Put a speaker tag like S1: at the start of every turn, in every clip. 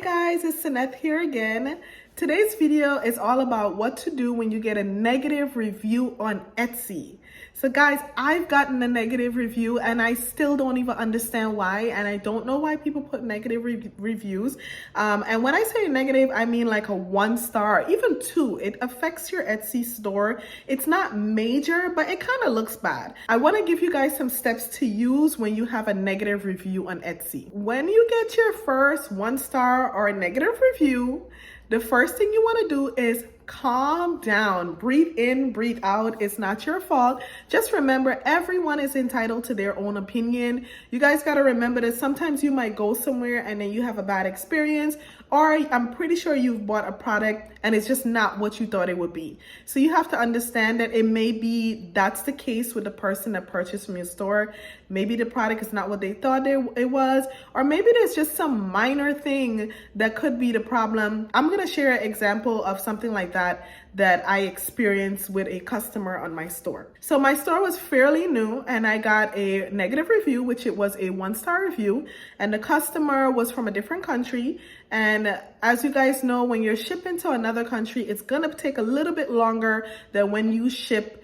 S1: Hey guys, it's Sinneth here again. Today's video is all about what to do when you get a negative review on Etsy. So guys, I've gotten a negative review and I still don't even understand why, and I don't know why people put negative reviews. And when I say negative, I mean like a 1 star, even 2. It affects your Etsy store. It's not major, but it kind of looks bad. I want to give you guys some steps to use when you have a negative review on Etsy. When you get your first 1 star or a negative review, the first thing you want to do is calm down, breathe in, breathe out. It's not your fault. Just remember, everyone is entitled to their own opinion. You guys got to remember that sometimes you might go somewhere and then you have a bad experience, or I'm pretty sure you've bought a product and it's just not what you thought it would be. So you have to understand that it may be that's the case with the person that purchased from your store. Maybe the product is not what they thought it was, or maybe there's just some minor thing that could be the problem. I'm going to share an example of something like that I experienced with a customer on my store. So my store was fairly new and I got a negative review, which it was a 1 star review, and the customer was from a different country. And as you guys know, when you're shipping to another country, it's gonna take a little bit longer than when you ship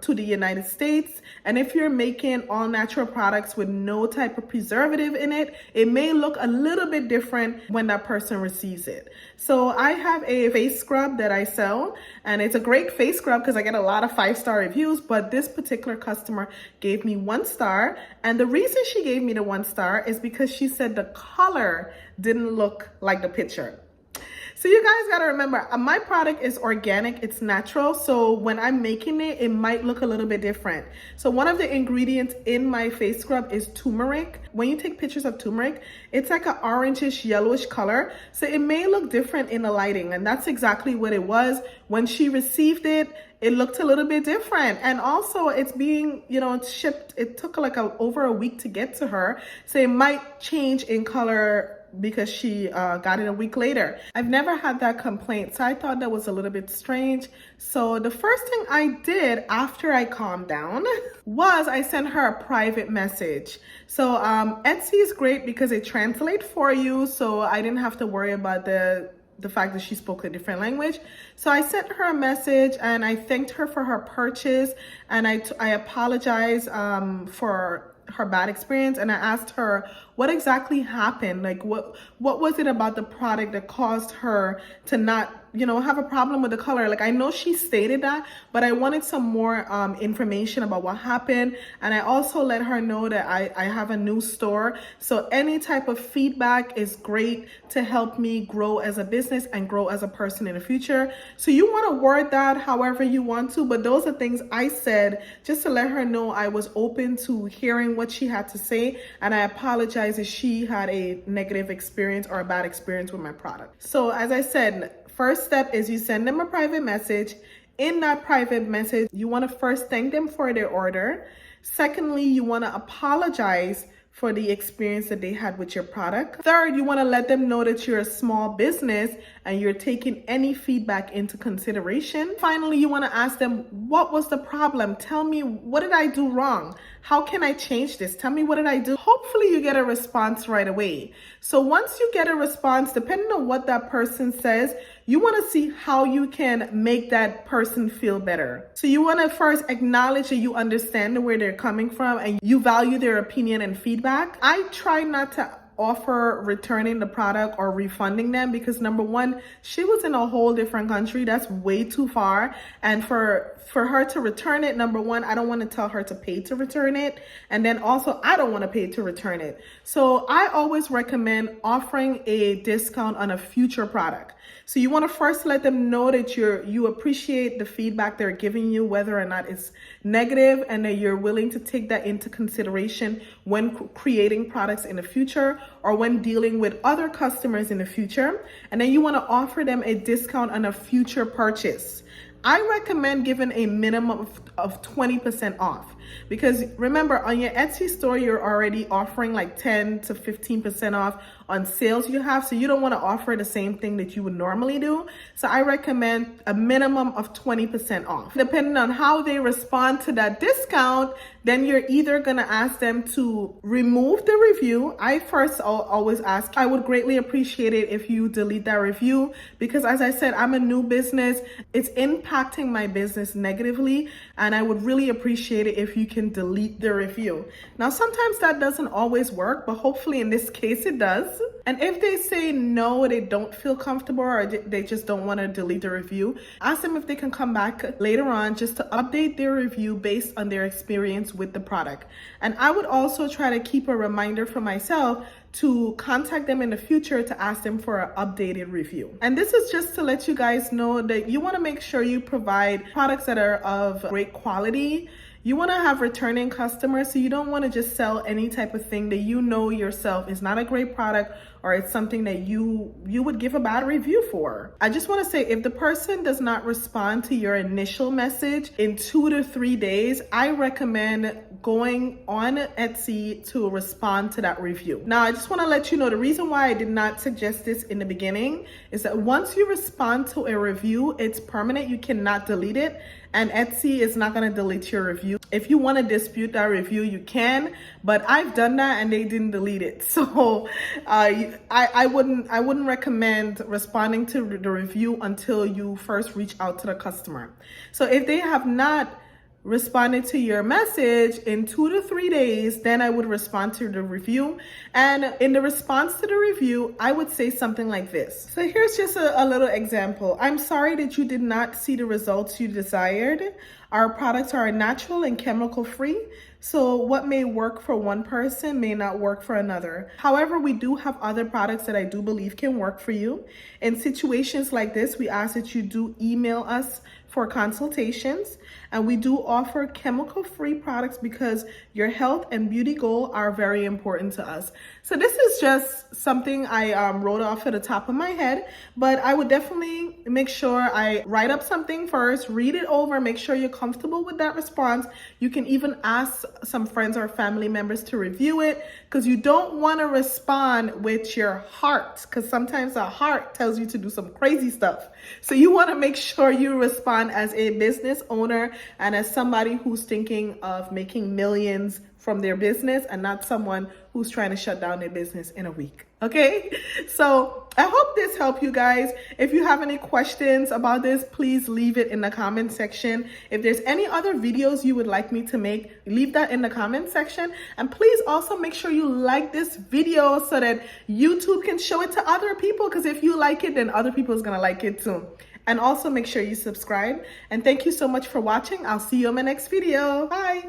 S1: to the United States. And if you're making all natural products with no type of preservative in it, it may look a little bit different when that person receives it. So I have a face scrub that I sell, and it's a great face scrub because I get a lot of 5-star reviews, but this particular customer gave me 1 star. And the reason she gave me the 1 star is because she said the color didn't look like the picture. So you guys got to remember, my product is organic, it's natural. So when I'm making it, it might look a little bit different. So one of the ingredients in my face scrub is turmeric. When you take pictures of turmeric, it's like an orangish, yellowish color. So it may look different in the lighting. And that's exactly what it was. When she received it, it looked a little bit different. And also it's being, shipped. It took like over a week to get to her. So it might change in color because she got it a week later. I've never had that complaint, so I thought that was a little bit strange. So the first thing I did after I calmed down was I sent her a private message. So Etsy is great because it translates for you, so I didn't have to worry about the fact that she spoke a different language. So I sent her a message and I thanked her for her purchase, and I apologized for her bad experience, and I asked her what exactly happened. Like what was it about the product that caused her to not have a problem with the color? Like, I know she stated that, but I wanted some more information about what happened. And I also let her know that I have a new store, so any type of feedback is great to help me grow as a business and grow as a person in the future. So you want to word that however you want to, but those are things I said just to let her know I was open to hearing what she had to say, and I apologize if she had a negative experience or a bad experience with my product. So as I said, first step is you send them a private message. In that private message, you want to first thank them for their order. Secondly, you want to apologize for the experience that they had with your product. Third, you want to let them know that you're a small business and you're taking any feedback into consideration. Finally, you want to ask them, what was the problem? Tell me, what did I do wrong? How can I change this? Tell me, what did I do? Hopefully you get a response right away. So once you get a response, depending on what that person says, you want to see how you can make that person feel better. So you want to first acknowledge that you understand where they're coming from and you value their opinion and feedback. I try not to offer returning the product or refunding them because, number one, she was in a whole different country. That's way too far. And for her to return it, number one, I don't want to tell her to pay to return it. And then also, I don't want to pay to return it. So I always recommend offering a discount on a future product. So you want to first let them know that you appreciate the feedback they're giving you, whether or not it's negative, and that you're willing to take that into consideration when creating products in the future or when dealing with other customers in the future. And then you want to offer them a discount on a future purchase. I recommend giving a minimum of 20% off. Because remember, on your Etsy store, you're already offering like 10 to 15% off on sales you have. So you don't want to offer the same thing that you would normally do. So I recommend a minimum of 20% off. Depending on how they respond to that discount, then you're either going to ask them to remove the review. I first always ask, I would greatly appreciate it if you delete that review, because as I said, I'm a new business. It's impacting my business negatively, and I would really appreciate it if you can delete the review. Now, sometimes that doesn't always work, but hopefully in this case it does. And if they say no, they don't feel comfortable, or they just don't want to delete the review, ask them if they can come back later on just to update their review based on their experience with the product. And I would also try to keep a reminder for myself to contact them in the future to ask them for an updated review. And this is just to let you guys know that you want to make sure you provide products that are of great quality. You want to have returning customers, so you don't want to just sell any type of thing that you know yourself is not a great product, or it's something that you would give a bad review for. I just want to say, if the person does not respond to your initial message in 2 to 3 days, I recommend going on Etsy to respond to that review. Now, I just want to let you know, the reason why I did not suggest this in the beginning is that once you respond to a review, it's permanent. You cannot delete it. And Etsy is not going to delete your review. If you want to dispute that review, you can, but I've done that and they didn't delete it. So I wouldn't recommend responding to the review until you first reach out to the customer. So if they have not responded to your message in 2 to 3 days, then I would respond to the review. And in the response to the review, I would say something like this. So here's just a little example. I'm sorry that you did not see the results you desired. Our products are natural and chemical free, so what may work for one person may not work for another. However, we do have other products that I do believe can work for you. In situations like this, we ask that you do email us for consultations, and we do offer chemical-free products because your health and beauty goal are very important to us. So this is just something I wrote off at the top of my head, but I would definitely make sure I write up something first, read it over, make sure you're comfortable with that response. You can even ask some friends or family members to review it, because you don't want to respond with your heart, because sometimes the heart tells you to do some crazy stuff. So you want to make sure you respond as a business owner and as somebody who's thinking of making millions from their business, and not someone who's trying to shut down their business in a week. Okay, so I hope this helped you guys. If you have any questions about this, please leave it in the comment section. If there's any other videos you would like me to make, leave that in the comment section. And please also make sure you like this video so that YouTube can show it to other people, because if you like it, then other people is gonna like it too. And also make sure you subscribe. And thank you so much for watching. I'll see you in my next video. Bye.